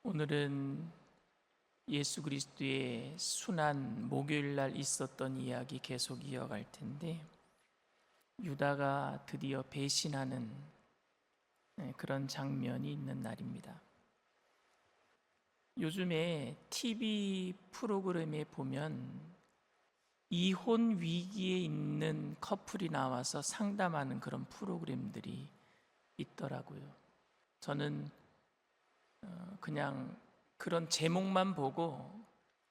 오늘은 예수 그리스도의 순환 목요일 날 있었던 이야기 계속 이어갈 텐데, 유다가 드디어 배신하는 그런 장면이 있는 날입니다. 요즘에 TV 프로그램에 보면 이혼 위기에 있는 커플이 나와서 상담하는 그런 프로그램들이 있더라고요. 저는 그냥 그런 제목만 보고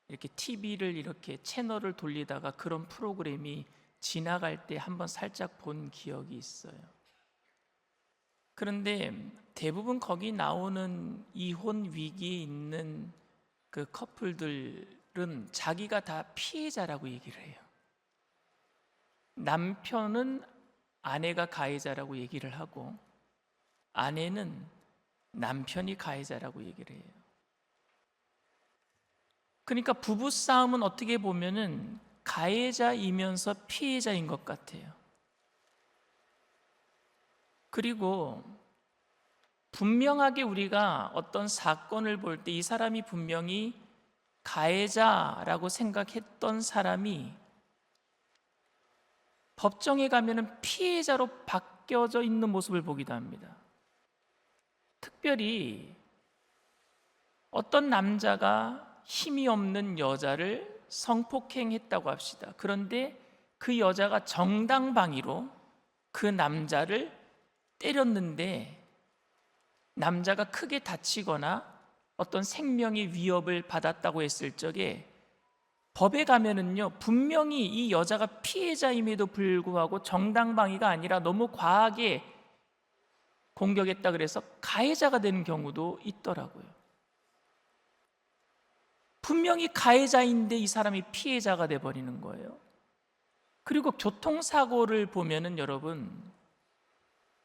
이렇게 TV를 이렇게 채널을 돌리다가 그런 프로그램이 지나갈 때 한번 살짝 본 기억이 있어요. 그런데 대부분 거기 나오는 이혼 위기에 있는 그 커플들은 자기가 다 피해자라고 얘기를 해요. 남편은 아내가 가해자라고 얘기를 하고, 아내는 남편이 가해자라고 얘기를 해요. 그러니까 부부싸움은 어떻게 보면은 가해자이면서 피해자인 것 같아요. 그리고 분명하게 우리가 어떤 사건을 볼 때 이 사람이 분명히 가해자라고 생각했던 사람이 법정에 가면은 피해자로 바뀌어져 있는 모습을 보기도 합니다. 특별히 어떤 남자가 힘이 없는 여자를 성폭행했다고 합시다. 그런데 그 여자가 정당방위로 그 남자를 때렸는데 남자가 크게 다치거나 어떤 생명의 위협을 받았다고 했을 적에 법에 가면은요, 분명히 이 여자가 피해자임에도 불구하고 정당방위가 아니라 너무 과하게 공격했다 그래서 가해자가 되는 경우도 있더라고요. 분명히 가해자인데 이 사람이 피해자가 돼버리는 거예요. 그리고 교통사고를 보면은 여러분,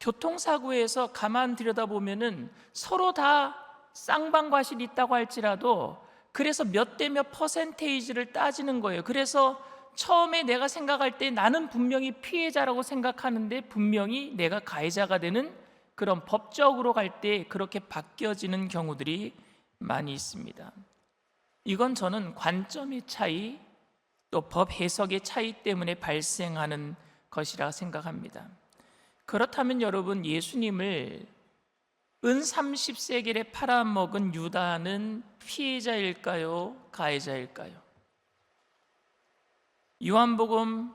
교통사고에서 가만 들여다보면은 서로 다 쌍방과실이 있다고 할지라도 그래서 몇 대 몇 퍼센테이지를 따지는 거예요. 그래서 처음에 내가 생각할 때 나는 분명히 피해자라고 생각하는데 분명히 내가 가해자가 되는 그런 법적으로 갈 때 그렇게 바뀌어지는 경우들이 많이 있습니다. 이건 저는 관점의 차이, 또 법 해석의 차이 때문에 발생하는 것이라 생각합니다. 그렇다면 여러분, 예수님을 은 30세겔에 팔아먹은 유다는 피해자일까요? 가해자일까요? 요한복음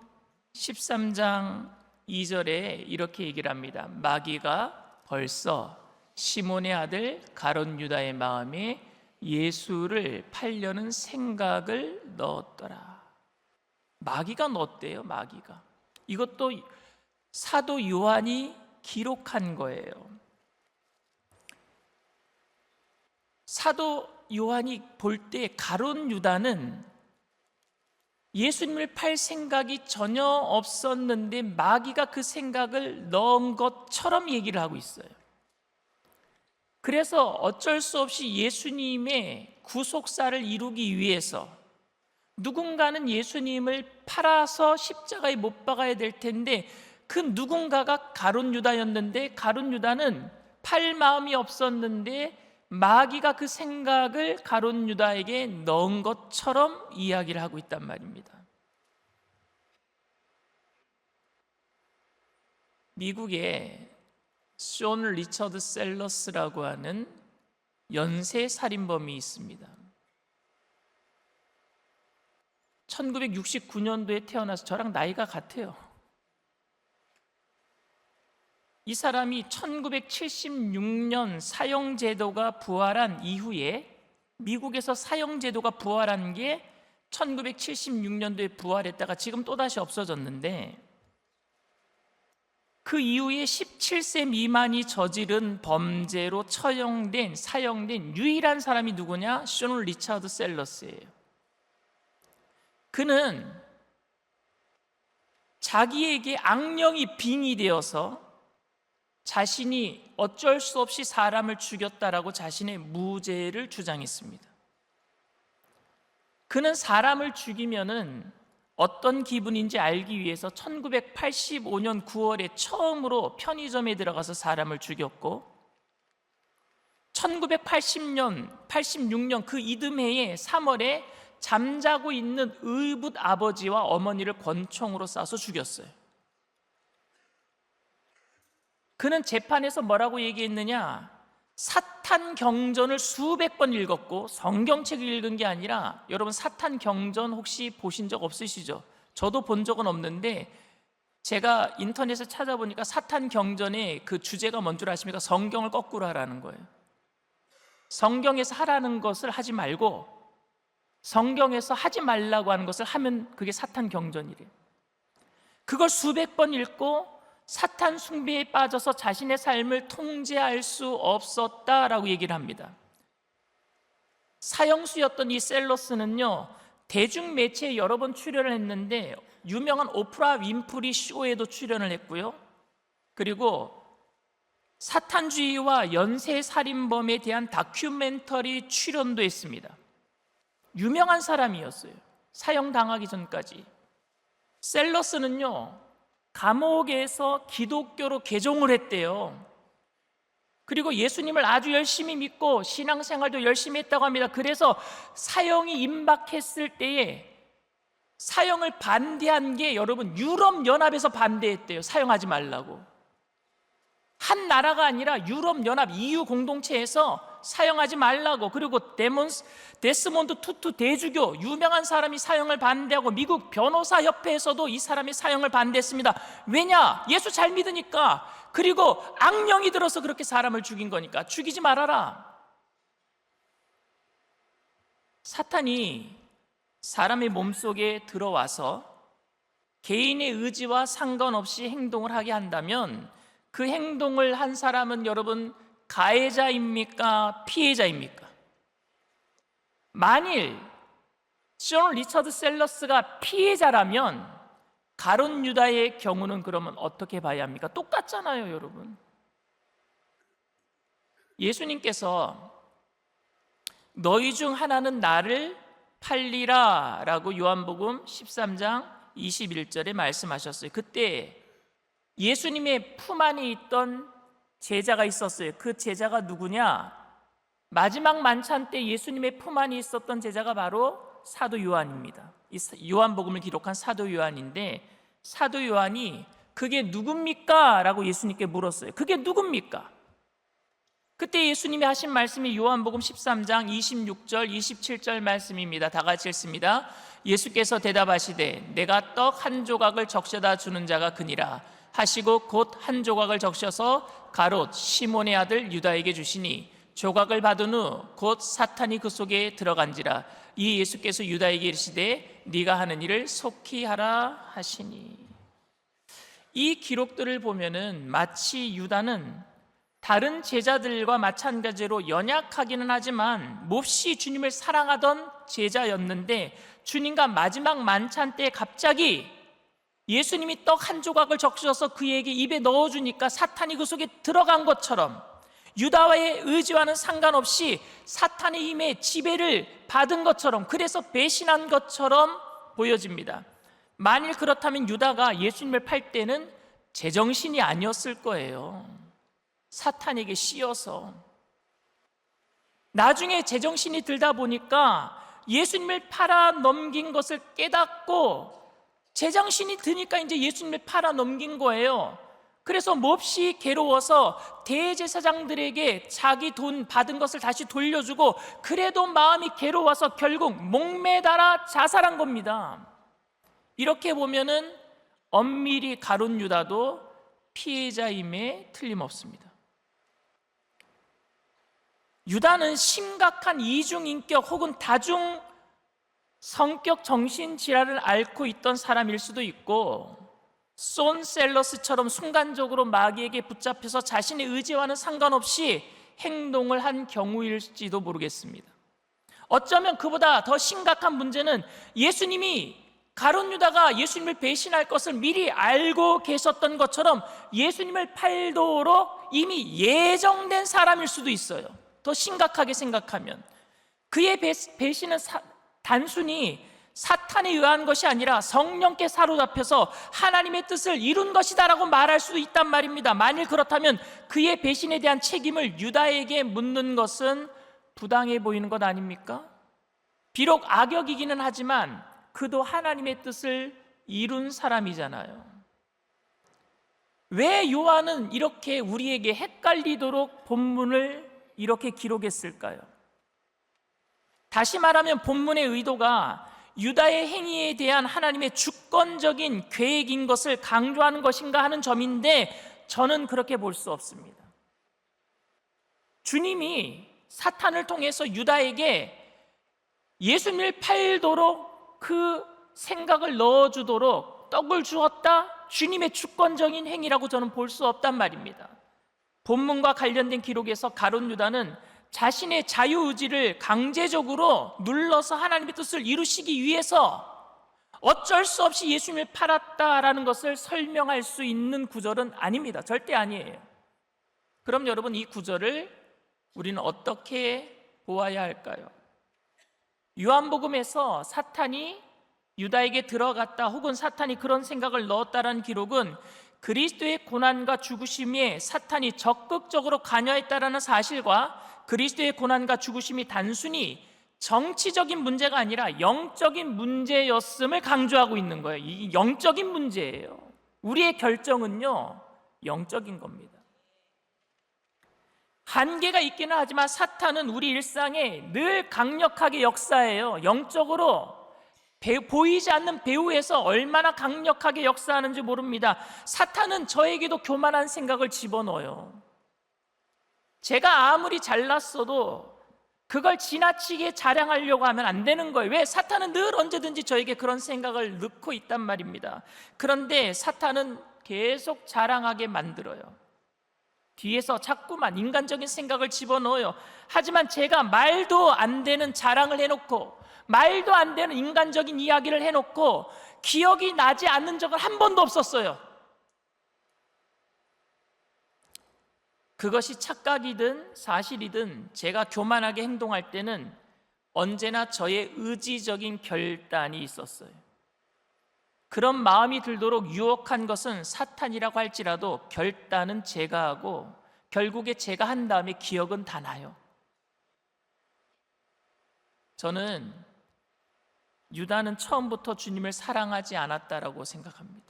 13장 2절에 이렇게 얘기를 합니다. 마귀가 벌써 시몬의 아들 가룟 유다의 마음에 예수를 팔려는 생각을 넣었더라. 마귀가 넣었대요. 마귀가. 이것도 사도 요한이 기록한 거예요. 사도 요한이 볼 때 가룟 유다는 예수님을 팔 생각이 전혀 없었는데 마귀가 그 생각을 넣은 것처럼 얘기를 하고 있어요. 그래서 어쩔 수 없이 예수님의 구속사를 이루기 위해서 누군가는 예수님을 팔아서 십자가에 못 박아야 될 텐데 그 누군가가 가룟 유다였는데 가룟 유다는 팔 마음이 없었는데 마귀가 그 생각을 가룟 유다에게 넣은 것처럼 이야기를 하고 있단 말입니다. 미국에 쇼 리처드 셀러스라고 하는 연쇄 살인범이 있습니다. 1969년도에 태어나서 저랑 나이가 같아요. 이 사람이 1976년 사형제도가 부활한 이후에, 미국에서 사형제도가 부활한 게 1976년도에 부활했다가 지금 또다시 없어졌는데, 그 이후에 17세 미만이 저지른 범죄로 처형된, 사형된 유일한 사람이 누구냐? 쇼 리처드 셀러스예요. 그는 자기에게 악령이 빙의되어서 자신이 어쩔 수 없이 사람을 죽였다라고 자신의 무죄를 주장했습니다. 그는 사람을 죽이면은 어떤 기분인지 알기 위해서 1985년 9월에 처음으로 편의점에 들어가서 사람을 죽였고, 1980년, 86년 그 이듬해에 3월에 잠자고 있는 의붓 아버지와 어머니를 권총으로 쏴서 죽였어요. 그는 재판에서 뭐라고 얘기했느냐? 사탄 경전을 수백 번 읽었고, 성경책을 읽은 게 아니라, 여러분 사탄 경전 혹시 보신 적 없으시죠? 저도 본 적은 없는데 제가 인터넷에 찾아보니까 사탄 경전의 그 주제가 뭔 줄 아십니까? 성경을 거꾸로 하라는 거예요. 성경에서 하라는 것을 하지 말고 성경에서 하지 말라고 하는 것을 하면 그게 사탄 경전이래요. 그걸 수백 번 읽고 사탄 숭배에 빠져서 자신의 삶을 통제할 수 없었다라고 얘기를 합니다. 사형수였던 이 셀러스는요, 대중 매체에 여러 번 출연을 했는데 유명한 오프라 윈프리 쇼에도 출연을 했고요, 그리고 사탄주의와 연쇄살인범에 대한 다큐멘터리 출연도 했습니다. 유명한 사람이었어요. 사형당하기 전까지. 셀러스는요, 감옥에서 기독교로 개종을 했대요. 그리고 예수님을 아주 열심히 믿고 신앙생활도 열심히 했다고 합니다. 그래서 사형이 임박했을 때에 사형을 반대한 게, 여러분, 유럽연합에서 반대했대요. 사형하지 말라고. 한 나라가 아니라 유럽연합 EU 공동체에서 사형하지 말라고. 그리고 데스몬드 투투 대주교, 유명한 사람이 사형을 반대하고 미국 변호사협회에서도 이 사람이 사형을 반대했습니다. 왜냐? 예수 잘 믿으니까. 그리고 악령이 들어서 그렇게 사람을 죽인 거니까 죽이지 말아라. 사탄이 사람의 몸속에 들어와서 개인의 의지와 상관없이 행동을 하게 한다면 그 행동을 한 사람은, 여러분, 가해자입니까? 피해자입니까? 만일 존 리처드 셀러스가 피해자라면 가룟 유다의 경우는 그러면 어떻게 봐야 합니까? 똑같잖아요, 여러분. 예수님께서 너희 중 하나는 나를 팔리라 라고 요한복음 13장 21절에 말씀하셨어요. 그때 예수님의 품 안에 있던 제자가 있었어요. 그 제자가 누구냐? 마지막 만찬 때 예수님의 품 안에 있었던 제자가 바로 사도 요한입니다. 이 요한복음을 기록한 사도 요한인데, 사도 요한이 그게 누굽니까? 라고 예수님께 물었어요. 그게 누굽니까? 그때 예수님이 하신 말씀이 요한복음 13장 26절 27절 말씀입니다. 다 같이 읽습니다. 예수께서 대답하시되 내가 떡 한 조각을 적셔다 주는 자가 그니라 하시고 곧 한 조각을 적셔서 가롯 시몬의 아들 유다에게 주시니 조각을 받은 후 곧 사탄이 그 속에 들어간지라. 이 예수께서 유다에게 이르시되 네가 하는 일을 속히 하라 하시니. 이 기록들을 보면은 마치 유다는 다른 제자들과 마찬가지로 연약하기는 하지만 몹시 주님을 사랑하던 제자였는데, 주님과 마지막 만찬 때 갑자기 예수님이 떡 한 조각을 적셔서 그에게 입에 넣어주니까 사탄이 그 속에 들어간 것처럼, 유다와의 의지와는 상관없이 사탄의 힘에 지배를 받은 것처럼, 그래서 배신한 것처럼 보여집니다. 만일 그렇다면 유다가 예수님을 팔 때는 제정신이 아니었을 거예요. 사탄에게 씌어서. 나중에 제정신이 들다 보니까 예수님을 팔아 넘긴 것을 깨닫고 제정신이 드니까 이제 예수님을 팔아 넘긴 거예요. 그래서 몹시 괴로워서 대제사장들에게 자기 돈 받은 것을 다시 돌려주고, 그래도 마음이 괴로워서 결국 목매달아 자살한 겁니다. 이렇게 보면은 엄밀히 가룟 유다도 피해자임에 틀림없습니다. 유다는 심각한 이중인격 혹은 다중 성격 정신질환을 앓고 있던 사람일 수도 있고, 손 셀러스처럼 순간적으로 마귀에게 붙잡혀서 자신의 의지와는 상관없이 행동을 한 경우일지도 모르겠습니다. 어쩌면 그보다 더 심각한 문제는 예수님이, 가룟 유다가 예수님을 배신할 것을 미리 알고 계셨던 것처럼 예수님을 팔도록 이미 예정된 사람일 수도 있어요. 더 심각하게 생각하면 그의 배신은 단순히 사탄에 의한 것이 아니라 성령께 사로잡혀서 하나님의 뜻을 이룬 것이다라고 말할 수도 있단 말입니다. 만일 그렇다면 그의 배신에 대한 책임을 유다에게 묻는 것은 부당해 보이는 것 아닙니까? 비록 악역이기는 하지만 그도 하나님의 뜻을 이룬 사람이잖아요. 왜 요한은 이렇게 우리에게 헷갈리도록 본문을 이렇게 기록했을까요? 다시 말하면 본문의 의도가 유다의 행위에 대한 하나님의 주권적인 계획인 것을 강조하는 것인가 하는 점인데 저는 그렇게 볼 수 없습니다. 주님이 사탄을 통해서 유다에게 예수님을 팔도록 그 생각을 넣어주도록 떡을 주었다? 주님의 주권적인 행위라고 저는 볼 수 없단 말입니다. 본문과 관련된 기록에서 가룟 유다는 자신의 자유의지를 강제적으로 눌러서 하나님의 뜻을 이루시기 위해서 어쩔 수 없이 예수님을 팔았다라는 것을 설명할 수 있는 구절은 아닙니다. 절대 아니에요. 그럼 여러분, 이 구절을 우리는 어떻게 보아야 할까요? 요한복음에서 사탄이 유다에게 들어갔다 혹은 사탄이 그런 생각을 넣었다라는 기록은 그리스도의 고난과 죽으심에 사탄이 적극적으로 관여했다라는 사실과 그리스도의 고난과 죽으심이 단순히 정치적인 문제가 아니라 영적인 문제였음을 강조하고 있는 거예요. 이 영적인 문제예요. 우리의 결정은요, 영적인 겁니다. 한계가 있기는 하지만 사탄은 우리 일상에 늘 강력하게 역사해요. 영적으로 보이지 않는 배후에서 얼마나 강력하게 역사하는지 모릅니다. 사탄은 저에게도 교만한 생각을 집어넣어요. 제가 아무리 잘났어도 그걸 지나치게 자랑하려고 하면 안 되는 거예요. 왜? 사탄은 늘 언제든지 저에게 그런 생각을 넣고 있단 말입니다. 그런데 사탄은 계속 자랑하게 만들어요. 뒤에서 자꾸만 인간적인 생각을 집어넣어요. 하지만 제가 말도 안 되는 자랑을 해놓고 말도 안 되는 인간적인 이야기를 해놓고 기억이 나지 않는 적은 한 번도 없었어요. 그것이 착각이든 사실이든 제가 교만하게 행동할 때는 언제나 저의 의지적인 결단이 있었어요. 그런 마음이 들도록 유혹한 것은 사탄이라고 할지라도 결단은 제가 하고 결국에 제가 한 다음에 기억은 다 나요. 저는 유다는 처음부터 주님을 사랑하지 않았다라고 생각합니다.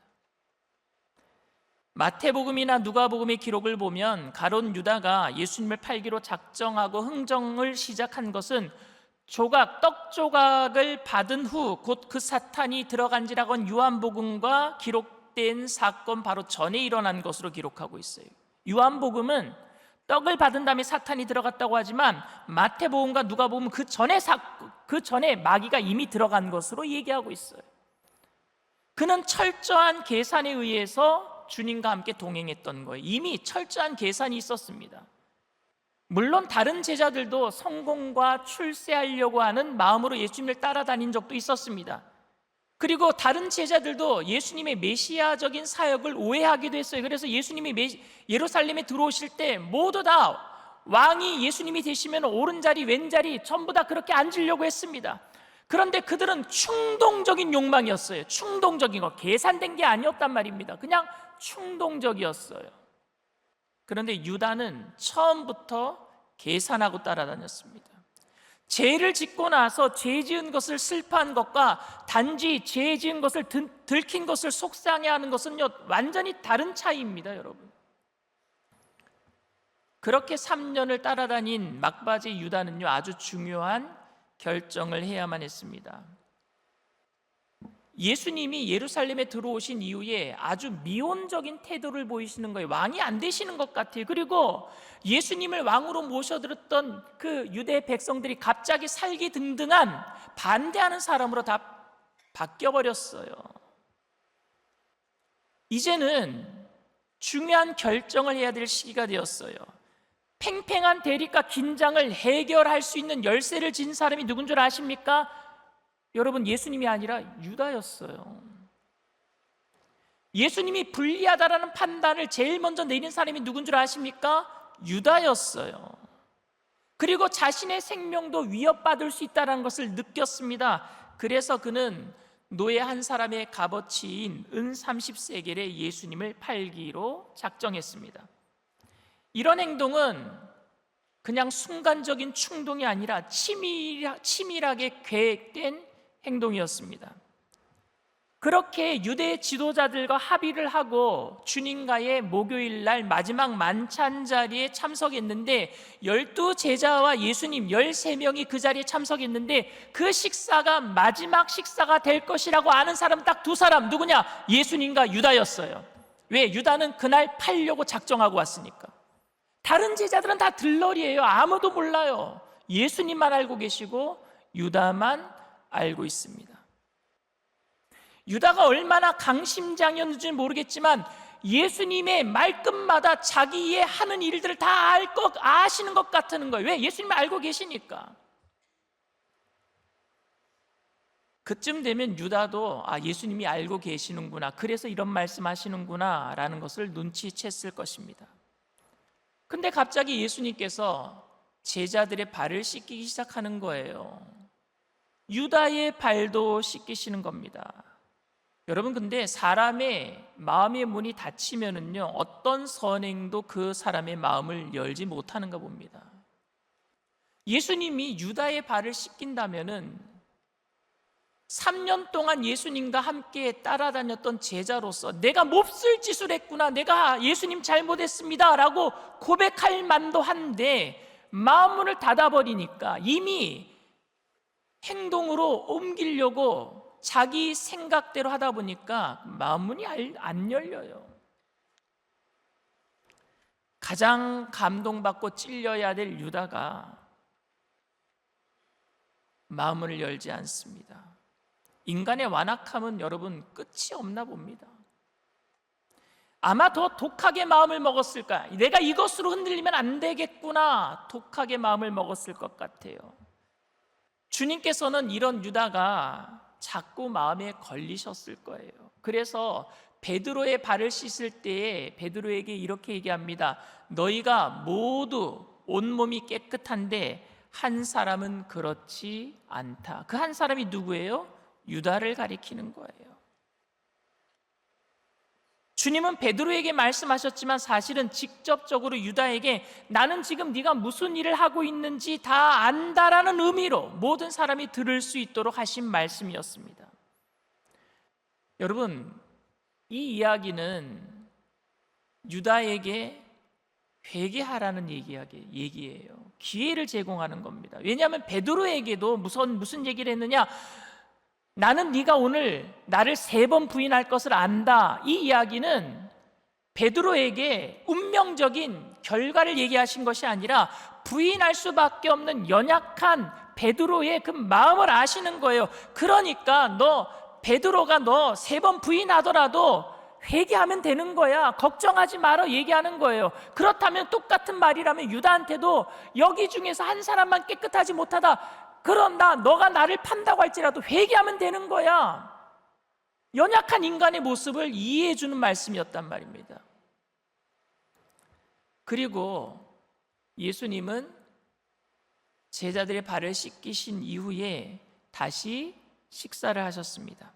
마태복음이나 누가복음의 기록을 보면 가룟 유다가 예수님을 팔기로 작정하고 흥정을 시작한 것은 떡 조각을 받은 후 곧 그 사탄이 들어간지라고 한 요한복음과 기록된 사건 바로 전에 일어난 것으로 기록하고 있어요. 요한복음은 떡을 받은 다음에 사탄이 들어갔다고 하지만 마태복음과 누가복음은 그 전에 마귀가 이미 들어간 것으로 얘기하고 있어요. 그는 철저한 계산에 의해서 주님과 함께 동행했던 거예요. 이미 철저한 계산이 있었습니다. 물론 다른 제자들도 성공과 출세하려고 하는 마음으로 예수님을 따라다닌 적도 있었습니다. 그리고 다른 제자들도 예수님의 메시아적인 사역을 오해하기도 했어요. 그래서 예수님이 예루살렘에 들어오실 때 모두 다 왕이 예수님이 되시면 오른자리 왼자리 전부 다 그렇게 앉으려고 했습니다. 그런데 그들은 충동적인 욕망이었어요. 충동적인 거, 계산된 게 아니었단 말입니다. 그냥 충동적이었어요. 그런데 유다는 처음부터 계산하고 따라다녔습니다. 죄를 짓고 나서 죄 지은 것을 슬퍼한 것과 단지 죄 지은 것을 들킨 것을 속상해하는 것은요, 완전히 다른 차이입니다, 여러분. 그렇게 3년을 따라다닌 막바지 유다는요, 아주 중요한 결정을 해야만 했습니다. 예수님이 예루살렘에 들어오신 이후에 아주 미온적인 태도를 보이시는 거예요. 왕이 안 되시는 것 같아요. 그리고 예수님을 왕으로 모셔들었던 그 유대 백성들이 갑자기 살기등등한 반대하는 사람으로 다 바뀌어버렸어요. 이제는 중요한 결정을 해야 될 시기가 되었어요. 팽팽한 대립과 긴장을 해결할 수 있는 열쇠를 진 사람이 누군 줄 아십니까? 여러분, 예수님이 아니라 유다였어요. 예수님이 불리하다라는 판단을 제일 먼저 내린 사람이 누군 줄 아십니까? 유다였어요. 그리고 자신의 생명도 위협받을 수 있다는 것을 느꼈습니다. 그래서 그는 노예 한 사람의 값어치인 은 30세겔에 예수님을 팔기로 작정했습니다. 이런 행동은 그냥 순간적인 충동이 아니라 치밀하게 계획된 행동이었습니다. 그렇게 유대 지도자들과 합의를 하고 주님과의 목요일 날 마지막 만찬 자리에 참석했는데 12제자와 예수님 13명이 그 자리에 참석했는데 그 식사가 마지막 식사가 될 것이라고 아는 사람 딱 두 사람, 누구냐? 예수님과 유다였어요. 왜? 유다는 그날 팔려고 작정하고 왔으니까. 다른 제자들은 다 들러리예요. 아무도 몰라요. 예수님만 알고 계시고 유다만 알고 있습니다. 유다가 얼마나 강심장이었는지 모르겠지만 예수님의 말끝마다 자기의 하는 일들을 다 아시는 것 같은 거예요. 왜? 예수님이 알고 계시니까. 그쯤 되면 유다도 예수님이 알고 계시는구나, 그래서 이런 말씀하시는구나 라는 것을 눈치챘을 것입니다. 근데 갑자기 예수님께서 제자들의 발을 씻기기 시작하는 거예요. 유다의 발도 씻기시는 겁니다. 여러분, 근데 사람의 마음의 문이 닫히면은요, 어떤 선행도 그 사람의 마음을 열지 못하는가 봅니다. 예수님이 유다의 발을 씻긴다면은 3년 동안 예수님과 함께 따라다녔던 제자로서 내가 몹쓸 짓을 했구나, 내가 예수님 잘못했습니다 라고 고백할 만도 한데 마음문을 닫아버리니까 이미 행동으로 옮기려고 자기 생각대로 하다 보니까 마음문이 안 열려요. 가장 감동받고 찔려야 될 유다가 마음을 열지 않습니다. 인간의 완악함은 여러분 끝이 없나 봅니다. 아마 더 독하게 마음을 먹었을까? 내가 이것으로 흔들리면 안 되겠구나, 독하게 마음을 먹었을 것 같아요. 주님께서는 이런 유다가 자꾸 마음에 걸리셨을 거예요. 그래서 베드로의 발을 씻을 때에 베드로에게 이렇게 얘기합니다. 너희가 모두 온몸이 깨끗한데 한 사람은 그렇지 않다. 그 한 사람이 누구예요? 유다를 가리키는 거예요. 주님은 베드로에게 말씀하셨지만 사실은 직접적으로 유다에게 나는 지금 네가 무슨 일을 하고 있는지 다 안다라는 의미로 모든 사람이 들을 수 있도록 하신 말씀이었습니다. 여러분, 이 이야기는 유다에게 회개하라는 얘기예요. 기회를 제공하는 겁니다. 왜냐하면 베드로에게도 무슨 얘기를 했느냐? 나는 네가 오늘 나를 3번 부인할 것을 안다. 이 이야기는 베드로에게 운명적인 결과를 얘기하신 것이 아니라 부인할 수밖에 없는 연약한 베드로의 그 마음을 아시는 거예요. 그러니까 베드로가 너 3번 부인하더라도 회개하면 되는 거야, 걱정하지 말아, 얘기하는 거예요. 그렇다면 똑같은 말이라면 유다한테도 여기 중에서 한 사람만 깨끗하지 못하다, 그럼 너가 나를 판다고 할지라도 회개하면 되는 거야. 연약한 인간의 모습을 이해해 주는 말씀이었단 말입니다. 그리고 예수님은 제자들의 발을 씻기신 이후에 다시 식사를 하셨습니다.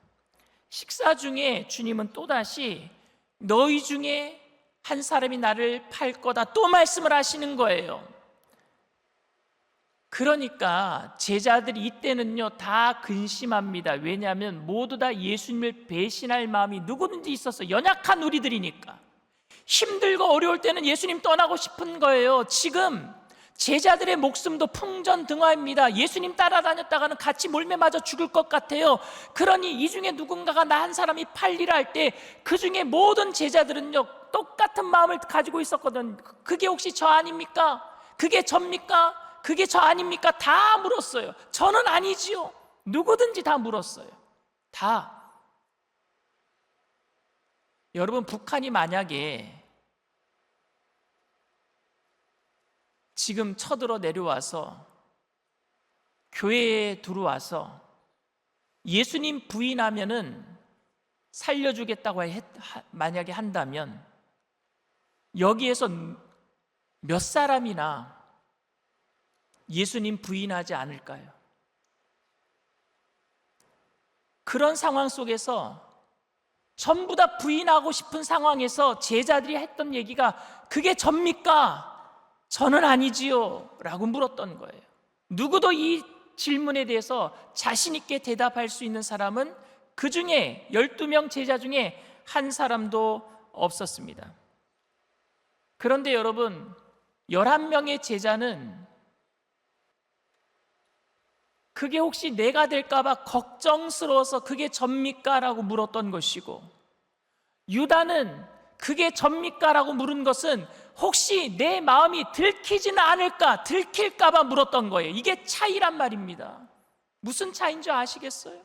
식사 중에 주님은 또다시 너희 중에 한 사람이 나를 팔 거다 또 말씀을 하시는 거예요. 그러니까 제자들이 이때는요 다 근심합니다. 왜냐하면 모두 다 예수님을 배신할 마음이 누구든지 있었어요. 연약한 우리들이니까. 힘들고 어려울 때는 예수님 떠나고 싶은 거예요. 지금 제자들의 목숨도 풍전등화입니다. 예수님 따라다녔다가는 같이 몰매 맞아 죽을 것 같아요. 그러니 이 중에 누군가가 나 한 사람이 팔리라 할 때 그 중에 모든 제자들은요 똑같은 마음을 가지고 있었거든. 그게 혹시 저 아닙니까? 그게 접니까? 그게 저 아닙니까? 다 물었어요. 저는 아니지요. 누구든지 다 물었어요. 다. 여러분, 북한이 만약에 지금 쳐들어 내려와서 교회에 들어와서 예수님 부인하면은 살려주겠다고 만약에 한다면 여기에서 몇 사람이나 예수님 부인하지 않을까요? 그런 상황 속에서 전부 다 부인하고 싶은 상황에서 제자들이 했던 얘기가 그게 접니까? 저는 아니지요 라고 물었던 거예요. 누구도 이 질문에 대해서 자신 있게 대답할 수 있는 사람은 그 중에 12명 제자 중에 한 사람도 없었습니다. 그런데 여러분, 11명의 제자는 그게 혹시 내가 될까 봐 걱정스러워서 그게 접니까? 라고 물었던 것이고, 유다는 그게 접니까? 라고 물은 것은 혹시 내 마음이 들키지는 않을까, 들킬까 봐 물었던 거예요. 이게 차이란 말입니다. 무슨 차이인 줄 아시겠어요?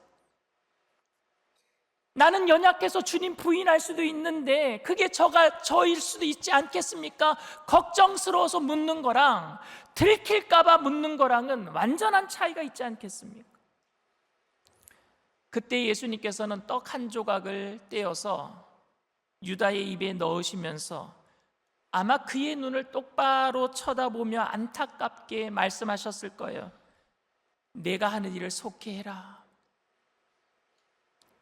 나는 연약해서 주님 부인할 수도 있는데 그게 저일 수도 있지 않겠습니까? 걱정스러워서 묻는 거랑 들킬까 봐 묻는 거랑은 완전한 차이가 있지 않겠습니까? 그때 예수님께서는 떡 한 조각을 떼어서 유다의 입에 넣으시면서 아마 그의 눈을 똑바로 쳐다보며 안타깝게 말씀하셨을 거예요. 내가 하는 일을 속히 해라.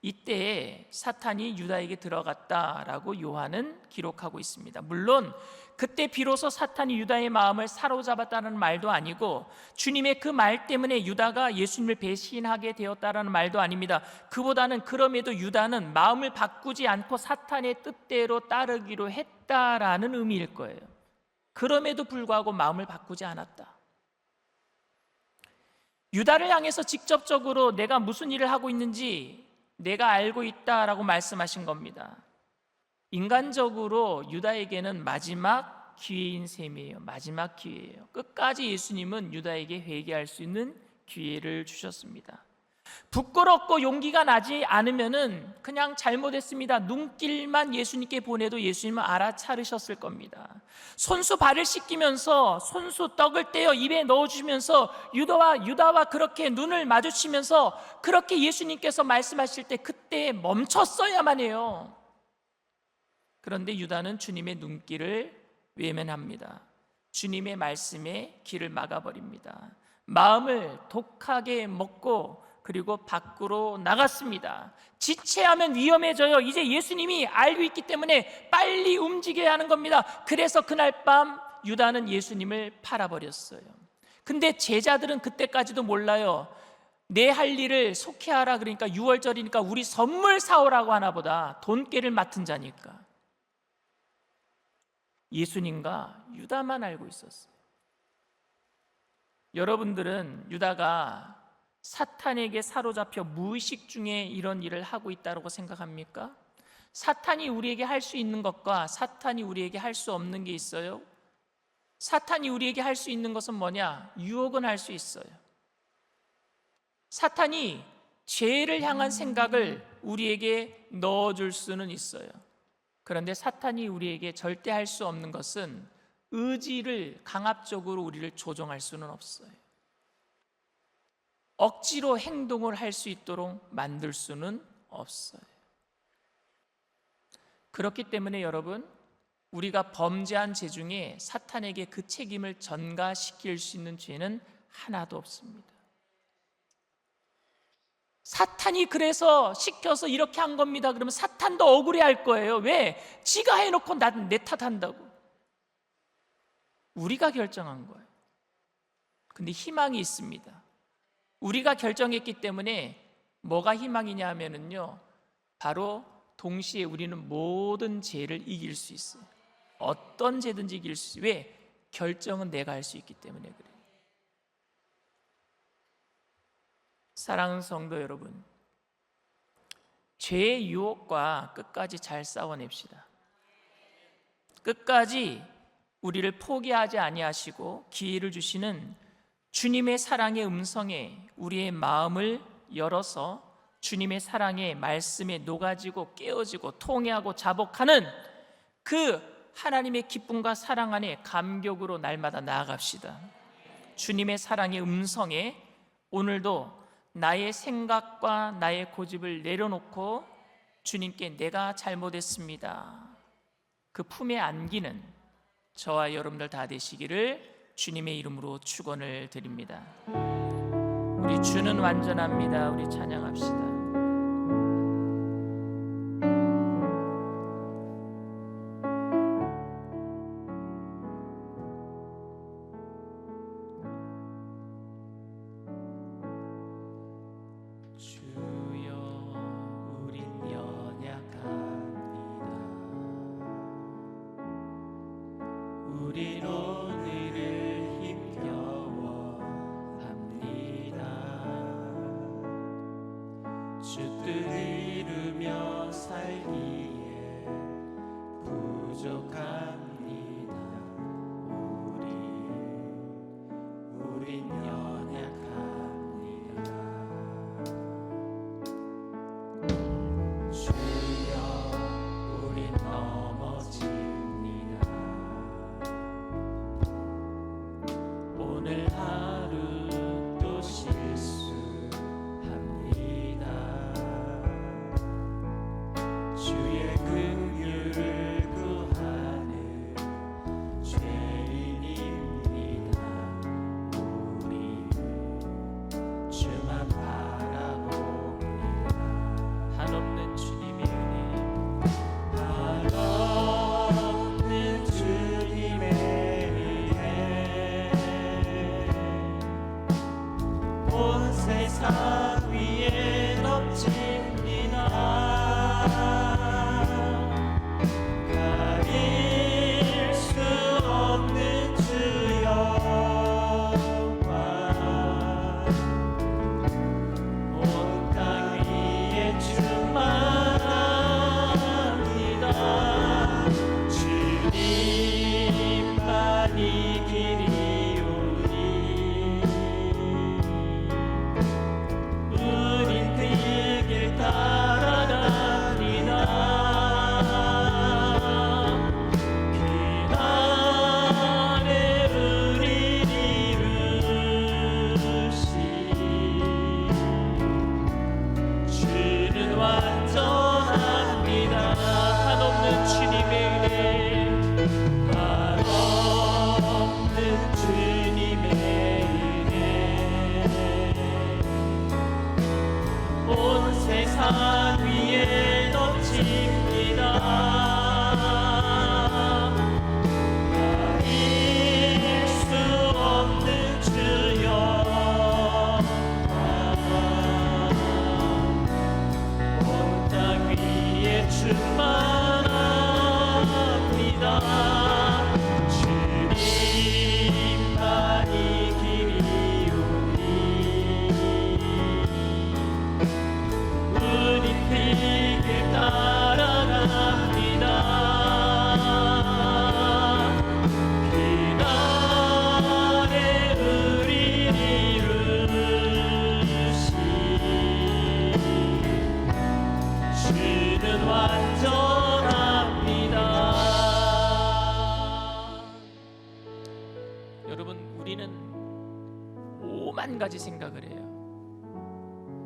이때 사탄이 유다에게 들어갔다라고 요한은 기록하고 있습니다. 물론 그때 비로소 사탄이 유다의 마음을 사로잡았다는 말도 아니고 주님의 그 말 때문에 유다가 예수님을 배신하게 되었다라는 말도 아닙니다. 그보다는 그럼에도 유다는 마음을 바꾸지 않고 사탄의 뜻대로 따르기로 했다라는 의미일 거예요. 그럼에도 불구하고 마음을 바꾸지 않았다. 유다를 향해서 직접적으로 내가 무슨 일을 하고 있는지 내가 알고 있다라고 말씀하신 겁니다. 인간적으로 유다에게는 마지막 기회인 셈이에요. 마지막 기회예요. 끝까지 예수님은 유다에게 회개할 수 있는 기회를 주셨습니다. 부끄럽고 용기가 나지 않으면은 그냥 잘못했습니다. 눈길만 예수님께 보내도 예수님은 알아차리셨을 겁니다. 손수 발을 씻기면서 손수 떡을 떼어 입에 넣어주시면서 유다와 그렇게 눈을 마주치면서 그렇게 예수님께서 말씀하실 때 그때 멈췄어야만 해요. 그런데 유다는 주님의 눈길을 외면합니다. 주님의 말씀에 길을 막아버립니다. 마음을 독하게 먹고 그리고 밖으로 나갔습니다. 지체하면 위험해져요. 이제 예수님이 알고 있기 때문에 빨리 움직여야 하는 겁니다. 그래서 그날 밤 유다는 예수님을 팔아버렸어요. 근데 제자들은 그때까지도 몰라요. 내 할 일을 속히 하라 그러니까 6월절이니까 우리 선물 사오라고 하나 보다. 돈깨를 맡은 자니까. 예수님과 유다만 알고 있었어요. 여러분들은 유다가 사탄에게 사로잡혀 무의식 중에 이런 일을 하고 있다고 생각합니까? 사탄이 우리에게 할 수 있는 것과 사탄이 우리에게 할 수 없는 게 있어요. 사탄이 우리에게 할 수 있는 것은 뭐냐? 유혹은 할 수 있어요. 사탄이 죄를 향한 생각을 우리에게 넣어줄 수는 있어요. 그런데 사탄이 우리에게 절대 할 수 없는 것은 의지를 강압적으로 우리를 조종할 수는 없어요. 억지로 행동을 할 수 있도록 만들 수는 없어요. 그렇기 때문에 여러분, 우리가 범죄한 죄 중에 사탄에게 그 책임을 전가시킬 수 있는 죄는 하나도 없습니다. 사탄이 그래서 시켜서 이렇게 한 겁니다. 그러면 사탄도 억울해할 거예요. 왜? 지가 해놓고 내 탓한다고. 우리가 결정한 거예요. 근데 희망이 있습니다. 우리가 결정했기 때문에 뭐가 희망이냐 하면은요, 바로 동시에 우리는 모든 죄를 이길 수 있어요. 어떤 죄든지 이길 수 있어요. 왜? 결정은 내가 할 수 있기 때문에 그래요. 사랑하는 성도 여러분, 죄의 유혹과 끝까지 잘 싸워냅시다. 끝까지 우리를 포기하지 아니하시고 기회를 주시는 주님의 사랑의 음성에 우리의 마음을 열어서 주님의 사랑의 말씀에 녹아지고 깨어지고 통회하고 자복하는 그 하나님의 기쁨과 사랑 안에 감격으로 날마다 나아갑시다. 주님의 사랑의 음성에 오늘도 나의 생각과 나의 고집을 내려놓고 주님께 내가 잘못했습니다. 그 품에 안기는 저와 여러분들 다 되시기를 주님의 이름으로 축원을 드립니다. 우리 주는 완전합니다. 우리 찬양합시다. 우린 오늘을 힘겨워합니다. 주 뜻 이루며 살기에 부족합니다. 우린 연약합니다. 주여 우린 넘어집니다. 오늘 하루 또 실수합니다. 주의 긍휼을 구하는 죄인입니다. 우리 주만 바라봅니다. 한없는 주님의 은혜, 한없는 주님의 은혜 온 세상 위에 넘칩니다. 가릴 수 없는 주 영광 온 땅 위에 충만합니다. 주님만이 길이오니 우린 그 길 따라갑니다. 그날에 우릴 이루시 주는 완전합니다. 한없는 주님의 은혜, 한없는 주님의 은혜 온 세상 위에 넘칩니다. 가릴 수 없는 주 영광 온 땅 위에 충만합니다. 주님만이 길이오니 우리 그 길 따라갑니다. 그날에 우리 이루시 주는 완전합니다. 여러분, 우리는 5만 가지 생각을 해요.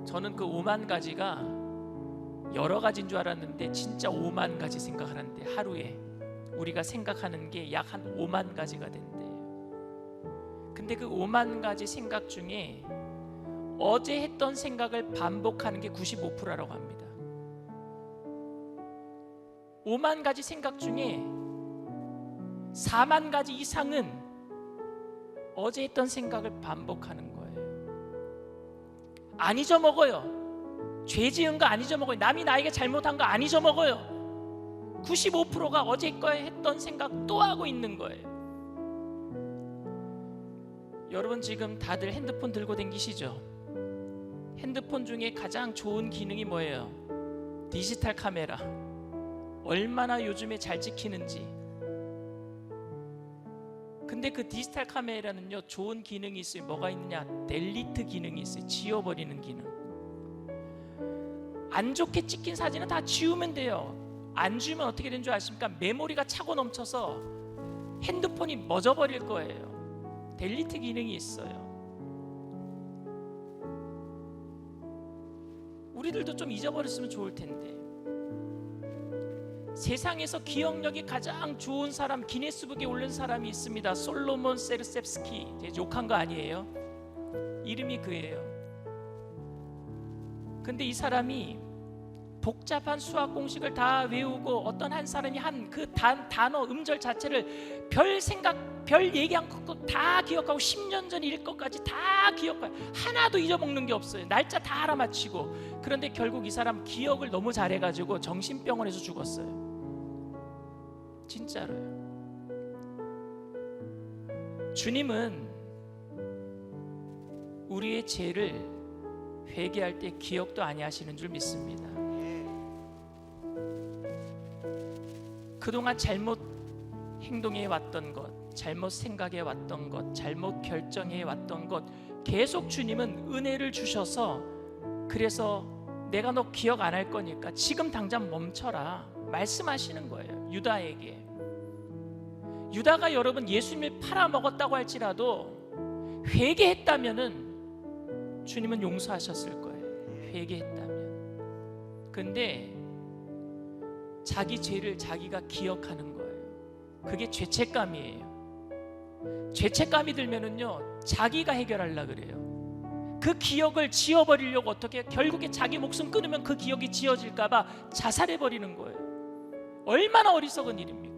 저는 그 5만 가지가 여러 가지인 줄 알았는데 진짜 5만 가지 생각을 하는데 하루에 우리가 생각하는 게 약 한 5만 가지가 된대요. 근데 그 5만 가지 생각 중에 어제 했던 생각을 반복하는 게 95%라고 합니다. 5만 가지 생각 중에 4만 가지 이상은 어제 했던 생각을 반복하는 거예요. 안 잊어먹어요. 죄 지은 거 안 잊어먹어요. 남이 나에게 잘못한 거 안 잊어먹어요. 95%가 어제 거에 했던 생각 또 하고 있는 거예요. 여러분, 지금 다들 핸드폰 들고 다니시죠? 핸드폰 중에 가장 좋은 기능이 뭐예요? 디지털 카메라. 얼마나 요즘에 잘 찍히는지. 근데 그 디지털 카메라는요, 좋은 기능이 있어요. 뭐가 있느냐? 델리트 기능이 있어요. 지워버리는 기능. 안 좋게 찍힌 사진은 다 지우면 돼요. 안 지우면 어떻게 되는 줄 아십니까? 메모리가 차고 넘쳐서 핸드폰이 멎어버릴 거예요. 델리트 기능이 있어요. 우리들도 좀 잊어버렸으면 좋을 텐데. 세상에서 기억력이 가장 좋은 사람, 기네스북에 오른 사람이 있습니다. 솔로몬 세르셉스키. 욕한 거 아니에요. 이름이 그예요. 근데 이 사람이 복잡한 수학 공식을 다 외우고 어떤 한 사람이 한 그 단어 음절 자체를 별 생각 별 얘기한 것 다 기억하고 10년 전 일 것까지 다 기억해요. 하나도 잊어먹는 게 없어요. 날짜 다 알아맞히고. 그런데 결국 이 사람 기억을 너무 잘해가지고 정신병원에서 죽었어요. 진짜로요. 주님은 우리의 죄를 회개할 때 기억도 아니하시는 줄 믿습니다. 그동안 잘못 행동해 왔던 것, 잘못 생각해 왔던 것, 잘못 결정해 왔던 것, 계속 주님은 은혜를 주셔서, 그래서 내가 너 기억 안 할 거니까 지금 당장 멈춰라 말씀하시는 거예요. 유다에게. 유다가 여러분 예수님을 팔아먹었다고 할지라도 회개했다면은 주님은 용서하셨을 거예요. 회개했다면. 근데 자기 죄를 자기가 기억하는 거예요. 그게 죄책감이에요. 죄책감이 들면은요, 자기가 해결하려고 그래요. 그 기억을 지워버리려고 어떻게, 결국에 자기 목숨 끊으면 그 기억이 지워질까봐 자살해버리는 거예요. 얼마나 어리석은 일입니까?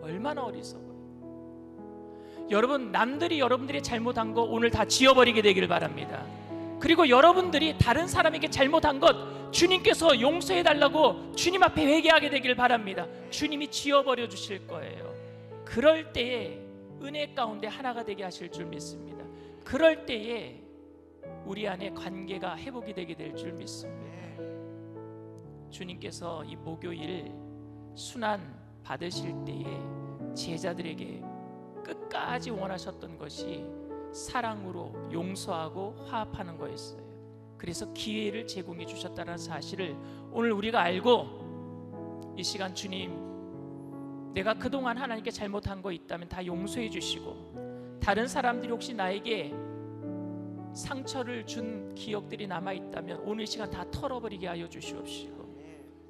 얼마나 어리석어요. 여러분, 남들이 여러분들이 잘못한 거 오늘 다 지워버리게 되기를 바랍니다. 그리고 여러분들이 다른 사람에게 잘못한 것 주님께서 용서해달라고 주님 앞에 회개하게 되기를 바랍니다. 주님이 지워버려 주실 거예요. 그럴 때에 은혜 가운데 하나가 되게 하실 줄 믿습니다. 그럴 때에 우리 안에 관계가 회복이 되게 될 줄 믿습니다. 주님께서 이 목요일 순환 받으실 때에 제자들에게 끝까지 원하셨던 것이 사랑으로 용서하고 화합하는 거였어요. 그래서 기회를 제공해 주셨다는 사실을 오늘 우리가 알고, 이 시간 주님, 내가 그동안 하나님께 잘못한 거 있다면 다 용서해 주시고, 다른 사람들이 혹시 나에게 상처를 준 기억들이 남아있다면 오늘 이 시간 다 털어버리게 하여 주시옵시고,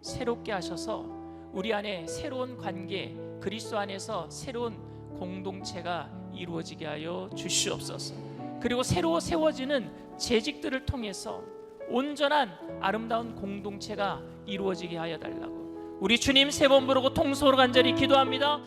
새롭게 하셔서 우리 안에 새로운 관계, 그리스도 안에서 새로운 공동체가 이루어지게 하여 주시옵소서. 그리고 새로 세워지는 재직들을 통해서 온전한 아름다운 공동체가 이루어지게 하여 달라고 우리 주님 세 번 부르고 통성으로 간절히 기도합니다.